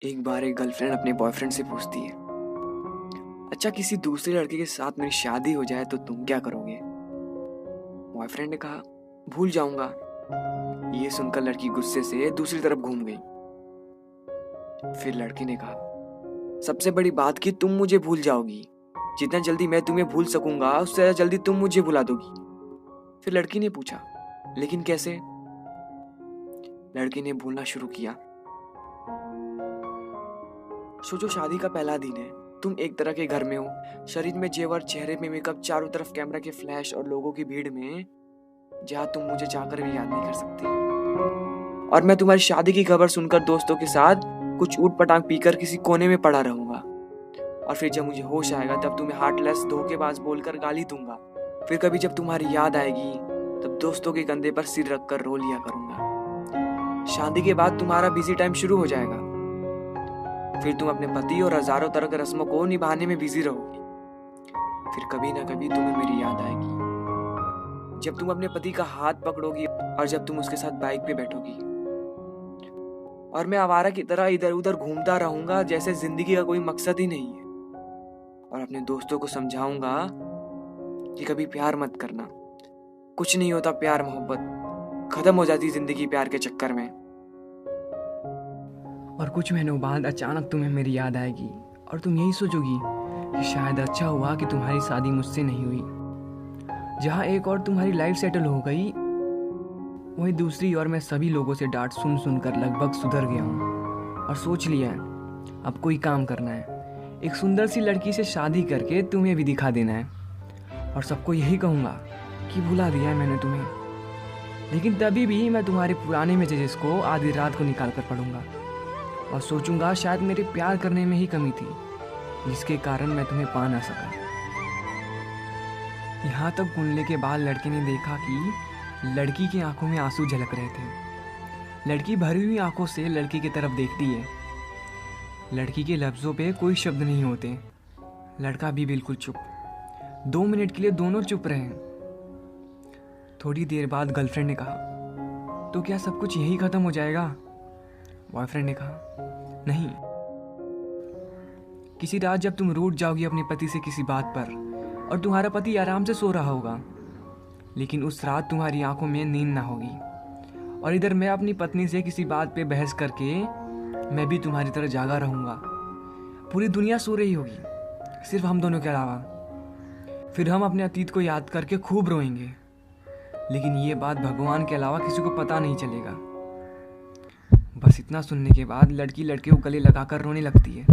एक बार एक गर्लफ्रेंड अपने बॉयफ्रेंड से पूछती है, अच्छा किसी दूसरे लड़के के साथ मेरी शादी हो जाए तो तुम क्या करोगे। बॉयफ्रेंड ने कहा, भूल जाऊंगा। ये सुनकर लड़की गुस्से से दूसरी तरफ घूम गई। फिर लड़की ने कहा, सबसे बड़ी बात कि तुम मुझे भूल जाओगी। जितना जल्दी मैं तुम्हें भूल सकूंगा उससे ज्यादा जल्दी तुम मुझे भुला दोगी। फिर लड़की ने पूछा, लेकिन कैसे। लड़की ने बोलना शुरू किया, सोचो शादी का पहला दिन है, तुम एक तरह के घर में हो, शरीर में जेवर, चेहरे में मेकअप, चारों तरफ कैमरा के फ्लैश और लोगों की भीड़ में जहां तुम मुझे चाहकर भी याद नहीं कर सकती। और मैं तुम्हारी शादी की खबर सुनकर दोस्तों के साथ कुछ ऊट पटांग पीकर किसी कोने में पड़ा रहूंगा। और फिर जब मुझे होश आएगा तब तुम्हें हार्टलेस धोखेबाज बोलकर गाली दूंगा। फिर कभी जब तुम्हारी याद आएगी तब दोस्तों के कंधे पर सिर रखकर रो लिया करूंगा। शादी के बाद तुम्हारा बिजी टाइम शुरू हो जाएगा। फिर तुम अपने पति और हजारों तरह के रस्मों को निभाने में बिजी रहोगी। फिर कभी ना कभी तुम्हें मेरी याद आएगी जब तुम अपने पति का हाथ पकड़ोगी और जब तुम उसके साथ बाइक पे बैठोगी। और मैं आवारा की तरह इधर उधर घूमता रहूंगा जैसे जिंदगी का कोई मकसद ही नहीं है। और अपने दोस्तों को समझाऊंगा कि कभी प्यार मत करना, कुछ नहीं होता प्यार मोहब्बत, खत्म हो जाती जिंदगी प्यार के चक्कर में। और कुछ महीनों बाद अचानक तुम्हें मेरी याद आएगी और तुम यही सोचोगी कि शायद अच्छा हुआ कि तुम्हारी शादी मुझसे नहीं हुई। जहाँ एक और तुम्हारी लाइफ सेटल हो गई, वहीं दूसरी ओर मैं सभी लोगों से डांट सुन सुनकर लगभग सुधर गया हूँ और सोच लिया है अब कोई काम करना है, एक सुंदर सी लड़की से शादी करके तुम्हें भी दिखा देना है और सबको यही कहूँगा कि भुला दिया है मैंने तुम्हें। लेकिन तभी भी मैं तुम्हारे पुराने मैसेजेस को आधी रात को निकाल कर पढ़ूंगा और सोचूंगा शायद मेरे प्यार करने में ही कमी थी जिसके कारण मैं तुम्हें पा ना सका। यहाँ तक बोलने के बाद लड़के ने देखा कि लड़की की आंखों में आंसू झलक रहे थे। लड़की भरी हुई आंखों से लड़की की तरफ देखती है। लड़की के लफ्ज़ों पे कोई शब्द नहीं होते। लड़का भी बिल्कुल चुप। 2 मिनट के लिए दोनों चुप रहे। थोड़ी देर बाद गर्लफ्रेंड ने कहा, तो क्या सब कुछ यही खत्म हो जाएगा। बॉयफ्रेंड ने कहा, नहीं। किसी रात जब तुम रूठ जाओगी अपने पति से किसी बात पर और तुम्हारा पति आराम से सो रहा होगा, लेकिन उस रात तुम्हारी आंखों में नींद ना होगी और इधर मैं अपनी पत्नी से किसी बात पे बहस करके मैं भी तुम्हारी तरह जागा रहूंगा। पूरी दुनिया सो रही होगी सिर्फ हम दोनों के अलावा। फिर हम अपने अतीत को याद करके खूब रोएंगे, लेकिन ये बात भगवान के अलावा किसी को पता नहीं चलेगा। बस इतना सुनने के बाद लड़की लड़के को गले लगाकर रोने लगती है।